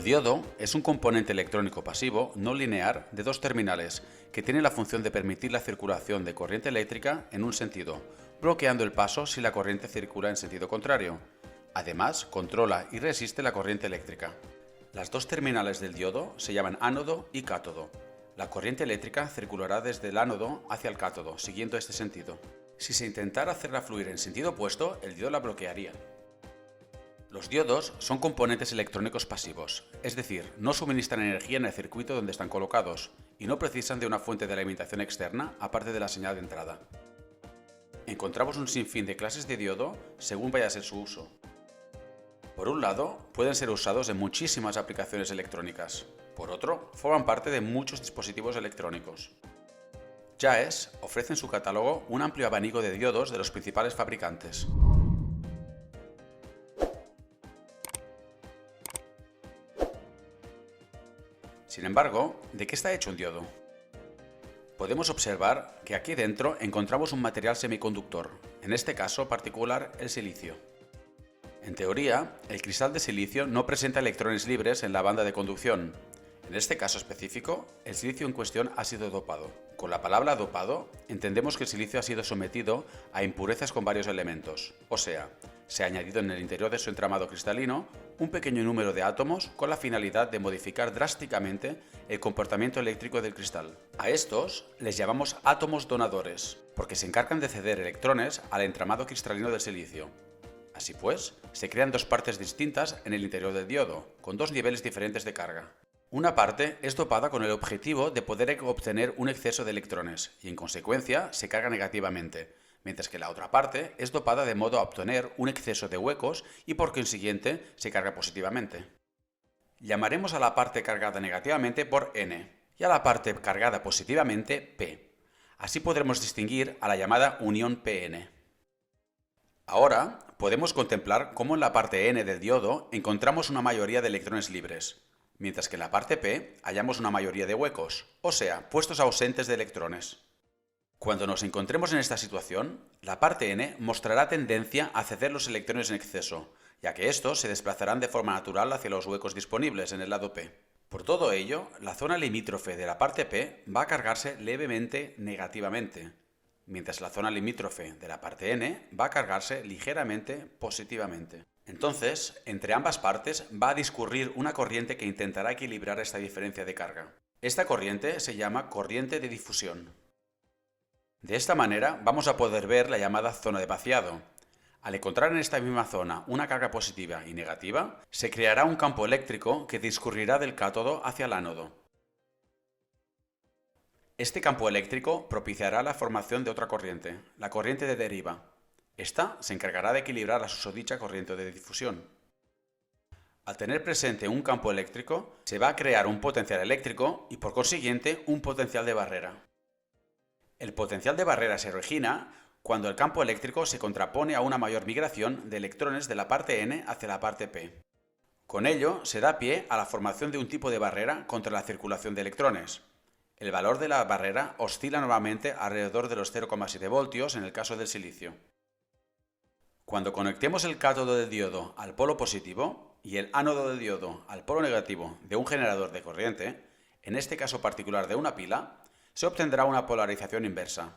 El diodo es un componente electrónico pasivo no lineal de dos terminales que tiene la función de permitir la circulación de corriente eléctrica en un sentido, bloqueando el paso si la corriente circula en sentido contrario. Además, controla y resiste la corriente eléctrica. Las dos terminales del diodo se llaman ánodo y cátodo. La corriente eléctrica circulará desde el ánodo hacia el cátodo, siguiendo este sentido. Si se intentara hacerla fluir en sentido opuesto, el diodo la bloquearía. Los diodos son componentes electrónicos pasivos, es decir, no suministran energía en el circuito donde están colocados y no precisan de una fuente de alimentación externa aparte de la señal de entrada. Encontramos un sinfín de clases de diodo según vaya a ser su uso. Por un lado, pueden ser usados en muchísimas aplicaciones electrónicas. Por otro, forman parte de muchos dispositivos electrónicos. JAES ofrece en su catálogo un amplio abanico de diodos de los principales fabricantes. Sin embargo, ¿de qué está hecho un diodo? Podemos observar que aquí dentro encontramos un material semiconductor, en este caso particular el silicio. En teoría, el cristal de silicio no presenta electrones libres en la banda de conducción. En este caso específico, el silicio en cuestión ha sido dopado. Con la palabra dopado, entendemos que el silicio ha sido sometido a impurezas con varios elementos, o sea, se ha añadido en el interior de su entramado cristalino un pequeño número de átomos con la finalidad de modificar drásticamente el comportamiento eléctrico del cristal. A estos les llamamos átomos donadores, porque se encargan de ceder electrones al entramado cristalino del silicio. Así pues, se crean dos partes distintas en el interior del diodo, con dos niveles diferentes de carga. Una parte es dopada con el objetivo de poder obtener un exceso de electrones y en consecuencia se carga negativamente, mientras que la otra parte es dopada de modo a obtener un exceso de huecos y por consiguiente se carga positivamente. Llamaremos a la parte cargada negativamente por N y a la parte cargada positivamente P. Así podremos distinguir a la llamada unión PN. Ahora podemos contemplar cómo en la parte N del diodo encontramos una mayoría de electrones libres, mientras que en la parte P hallamos una mayoría de huecos, o sea, puestos ausentes de electrones. Cuando nos encontremos en esta situación, la parte N mostrará tendencia a ceder los electrones en exceso, ya que estos se desplazarán de forma natural hacia los huecos disponibles en el lado P. Por todo ello, la zona limítrofe de la parte P va a cargarse levemente negativamente, mientras la zona limítrofe de la parte N va a cargarse ligeramente positivamente. Entonces, entre ambas partes va a discurrir una corriente que intentará equilibrar esta diferencia de carga. Esta corriente se llama corriente de difusión. De esta manera vamos a poder ver la llamada zona de vaciado. Al encontrar en esta misma zona una carga positiva y negativa, se creará un campo eléctrico que discurrirá del cátodo hacia el ánodo. Este campo eléctrico propiciará la formación de otra corriente, la corriente de deriva. Esta se encargará de equilibrar la susodicha corriente de difusión. Al tener presente un campo eléctrico, se va a crear un potencial eléctrico y por consiguiente un potencial de barrera. El potencial de barrera se origina cuando el campo eléctrico se contrapone a una mayor migración de electrones de la parte N hacia la parte P. Con ello se da pie a la formación de un tipo de barrera contra la circulación de electrones. El valor de la barrera oscila normalmente alrededor de los 0,7 voltios en el caso del silicio. Cuando conectemos el cátodo del diodo al polo positivo y el ánodo del diodo al polo negativo de un generador de corriente, en este caso particular de una pila, se obtendrá una polarización inversa.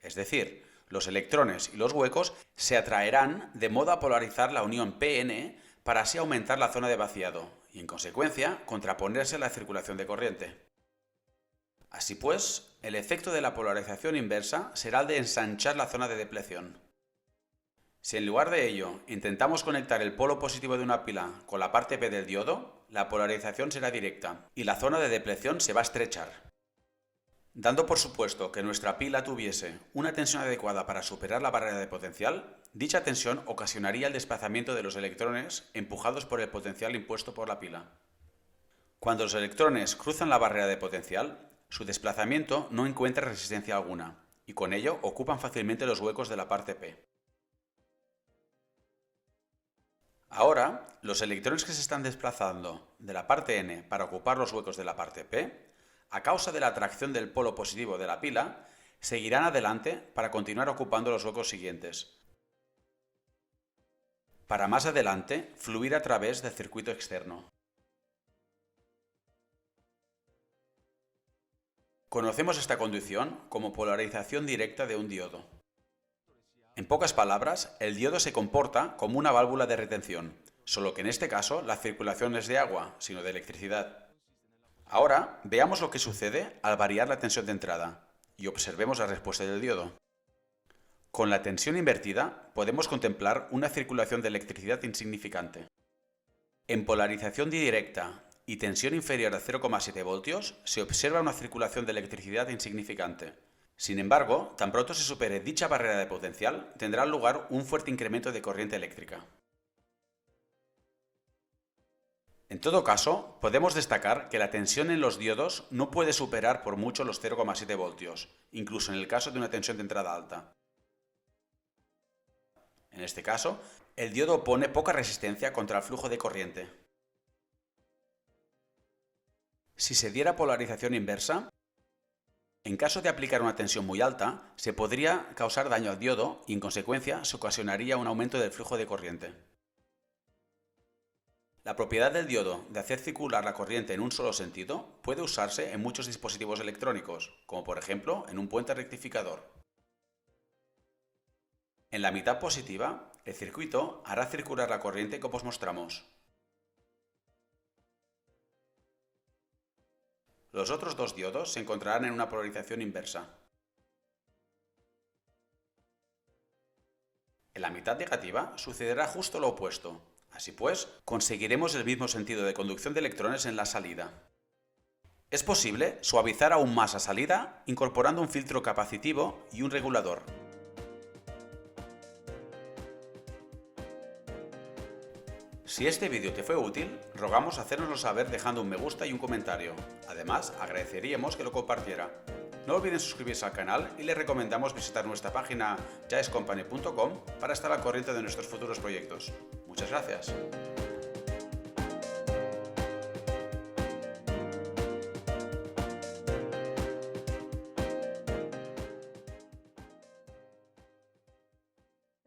Es decir, los electrones y los huecos se atraerán de modo a polarizar la unión PN para así aumentar la zona de vaciado y, en consecuencia, contraponerse a la circulación de corriente. Así pues, el efecto de la polarización inversa será el de ensanchar la zona de depleción. Si en lugar de ello intentamos conectar el polo positivo de una pila con la parte P del diodo, la polarización será directa y la zona de depleción se va a estrechar. Dando por supuesto que nuestra pila tuviese una tensión adecuada para superar la barrera de potencial, dicha tensión ocasionaría el desplazamiento de los electrones empujados por el potencial impuesto por la pila. Cuando los electrones cruzan la barrera de potencial, su desplazamiento no encuentra resistencia alguna, y con ello ocupan fácilmente los huecos de la parte P. Ahora, los electrones que se están desplazando de la parte N para ocupar los huecos de la parte P, a causa de la atracción del polo positivo de la pila, seguirán adelante para continuar ocupando los huecos siguientes, para más adelante fluir a través del circuito externo. Conocemos esta condición como polarización directa de un diodo. En pocas palabras, el diodo se comporta como una válvula de retención, solo que en este caso la circulación no es de agua, sino de electricidad. Ahora veamos lo que sucede al variar la tensión de entrada y observemos la respuesta del diodo. Con la tensión invertida podemos contemplar una circulación de electricidad insignificante. En polarización directa y tensión inferior a 0,7 voltios se observa una circulación de electricidad insignificante. Sin embargo, tan pronto se supere dicha barrera de potencial, tendrá lugar un fuerte incremento de corriente eléctrica. En todo caso, podemos destacar que la tensión en los diodos no puede superar por mucho los 0,7 voltios, incluso en el caso de una tensión de entrada alta. En este caso, el diodo opone poca resistencia contra el flujo de corriente. Si se diera polarización inversa, en caso de aplicar una tensión muy alta, se podría causar daño al diodo y en consecuencia se ocasionaría un aumento del flujo de corriente. La propiedad del diodo de hacer circular la corriente en un solo sentido puede usarse en muchos dispositivos electrónicos, como por ejemplo en un puente rectificador. En la mitad positiva, el circuito hará circular la corriente como os mostramos. Los otros dos diodos se encontrarán en una polarización inversa. En la mitad negativa sucederá justo lo opuesto. Así pues, conseguiremos el mismo sentido de conducción de electrones en la salida. Es posible suavizar aún más la salida incorporando un filtro capacitivo y un regulador. Si este vídeo te fue útil, rogamos hacérnoslo saber dejando un me gusta y un comentario. Además, agradeceríamos que lo compartiera. No olviden suscribirse al canal y les recomendamos visitar nuestra página jazzcompany.com para estar al corriente de nuestros futuros proyectos. Muchas gracias.